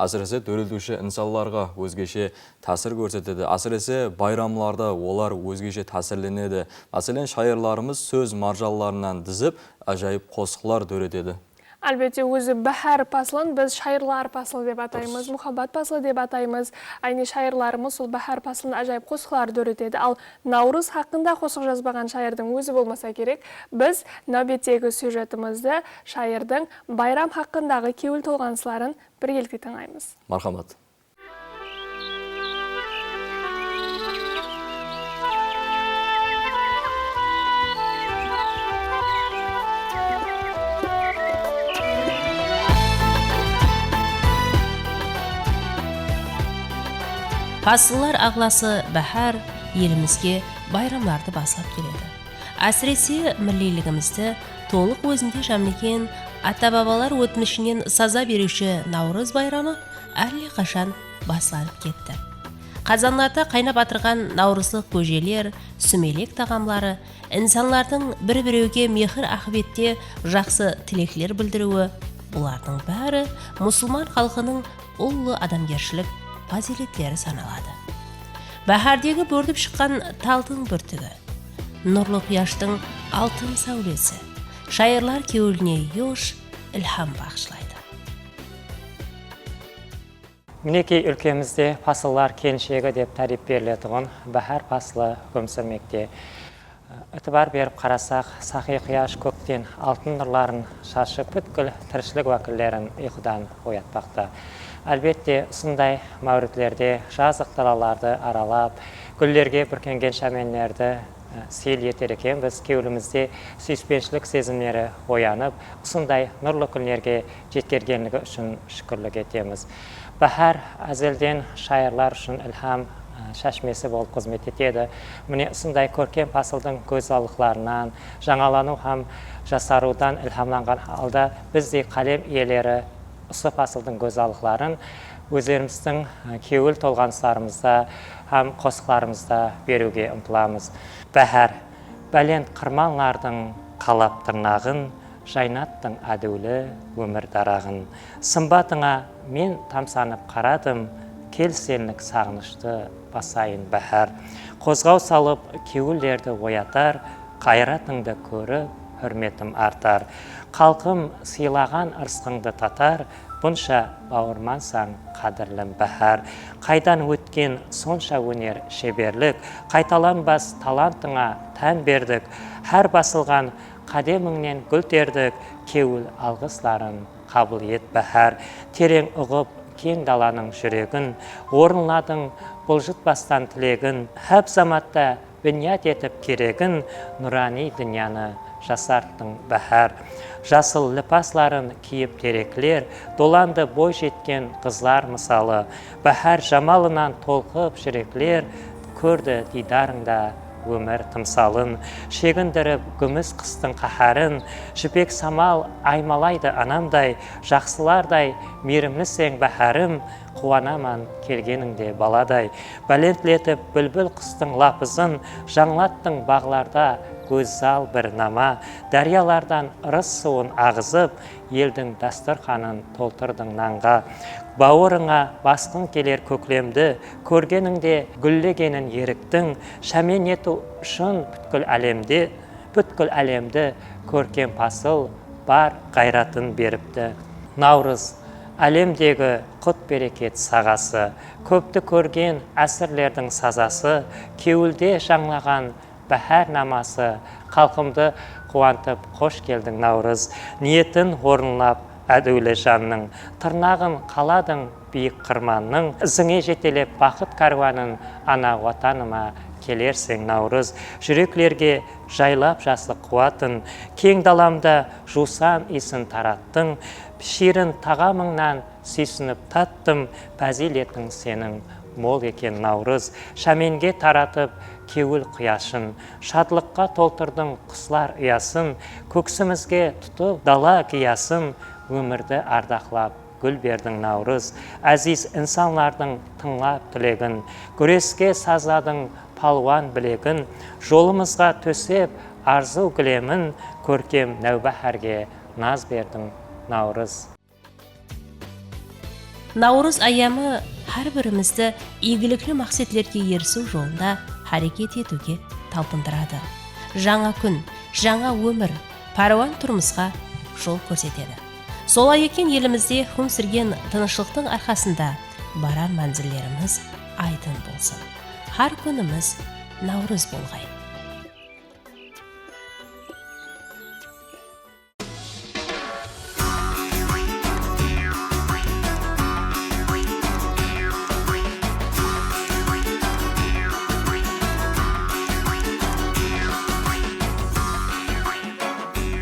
әсіресе төрелтуші инсанларға өзгеше тәсір көрсетеді. Әсіресе байрамларда олар өзгеше тәсірленеді. Мәселен, шайырларымыз сөз маржаларынан дізіп, әжайып қосқылар дөретеді. Әлбетте, өзі бәхәр пасылын біз шайырлар пасылы деп атаймыз, мұхаббат пасылы деп атаймыз. Айне шайырларымыз сол бәхәр пасылын әжайып қосқылар дөретеді. Ал Наурыз хақында қосық жазбаған шайырдың өзі болмаса керек, біз нәубеттегі сюжетімізді шайырдың байрам хақындағы кеуіл толғаныстарын біргелікте тыңдаймыз. Мархамат. Пасылар ағласы бәхәр елімізге байрамларды басып келеді. Әсіресе миллилігімізді толық өзінде жәмлеген ата-бабалар өтмішінен саза беруші Наурыз байрамы әлі қашан басыланып кетті. Қазанларда қайнап атырған наурызлық көжелер, сүмелек тағамлары, инсанлардың бір-біреуге мехір ақыбетте жақсы тілеклер білдіруі, бұлардың бәрі мұсылман халқының ұлы адамгершілік фазилеттері саналады. Бәхәрдегі бөрдіп шыққан талдың бүртігі, нұрлы қияштың алтын сәулесі, шайырлар кеуіліне еш ілхам бағышлайды. Мінекей өлкемізде пасылар кеншегі деп тариф берілетіғын бәхәр пасылы көмсірмекте. Үтібар беріп қарасақ, сақи қияш көктен алтын нұрларын шашып бүткіл тіршілік уәкілдерін ұйқыдан оятпақты. Әлбетте, ұсындай мәуритлерде жазық далаларды аралап, гүллерге бүркенген шаменлерді сел етер екен, біз кеуілімізде сүйіспеншілік сезімдері оянып, ұсындай нұрлы күндерге жеткергенлігі үшін шүкірлік етеміз. Бәхәр әзелден шайырлар үшін ілхам шашмесі болып қызмет етеді. Міне ұсындай көркем пасылдың көзалықларынан, жаңалану һәм жасарудан ілхамланған алда біздей қалем иелері ұсы пасылдың көзалықларын өздеріміздің кеуіл толғаныстарымызда һәм қосқыларымызда беруге ұмтыламыз. Бәхәр, бәлен қырманлардың қалап тырнағын, жайнаттың әдеулі өмір дарағын. Сымбатыңа мен тамсанып қарадым, келсенлік сағынышты басайын бәхәр. Қозғау салып кеуілдерді оятар, қайратыңды көріп, хүрметім артар. Қалқым сыйлаған ырысқыңды татар, бұнша бауырмансаң қадірлім бәхәр. Қайдан өткен сонша өнер шеберлік, қайталанбас талантыңа тән бердік. Әр басылған қадеміңнен гүл тердік, кеуіл алғысларын қабыл ет бәхәр. Терең ұғып кең даланың жүрегін, орынладың бұлжытпастан тілегін, әп заматта бүният етіп керегін, нұрани дүнияны жасарттың бәхәр. Жасыл ліпасларын киіп тереклер, доланды бой жеткен қызлар мысалы. Бәхәр жамалынан толқып жүреклер, көрді дидарыңда өмір тымсалын. Шегіндіріп күміс қыстың қаһарын, жібек самал аймалайды анамдай, жақсылардай мейірімлісең бәхәрім, қуанаман келгеніңде баладай. Бәлентлетіп бүлбіл қыстың лапызын, жаңлаттың бағларда көззал бір нама. Дариялардан ырыс суын ағызып, елдің дастарханын толтырдың нанға. Бауырыңа басқың келер көклемді, көргеніңде гүллегенін еріктің, шәмен ету үшін бүткіл әлемді көркем пасыл бар ғайратын беріпті. Наурыз, әлемдегі құт берекет сағасы, көпті көрген әсірлердің сазасы, кеуілде жаңлаған бәхәр намасы, қалқымды қуантып қош келдің Наурыз. Ниетін орынлап әдеулі жанның, тырнағын қаладың биік қырманның, ізіңе жетелеп бақыт каруанын, ана ватаныма келерсің Наурыз. Жүреклерге жайлап жасық қуатын, кең даламда жусан исін тараттың, ширін тағамыңнан сүйсініп таттым, пәзилетің сенің мол екен Наурыз. Шаменге таратып кеуіл қияшын, шадлыққа толтырдың құслар ұясын, көксімізге тұтып дала киясын, өмірді ардақлап гүл бердің Наурыз. Әзиз инсанлардың тыңлап тілегін, күреске сазадың палуан білегін, жолымызға төсеп арзу гілемін, көркем нәубәхәрге наз бердің Наурыз. Наурыз айамы har birimizni игілікті мақсатлерге ерісу жолында hareket етуге талпындырады. Жаңа күн, жаңа өмір, паруан тұрмысқа жол көрсетеді. Солай екен елімізде хум сүрген тынышлықтың арқасында барар манзиллеріміз айдын болсын. Har күніміз Наурыз болғай.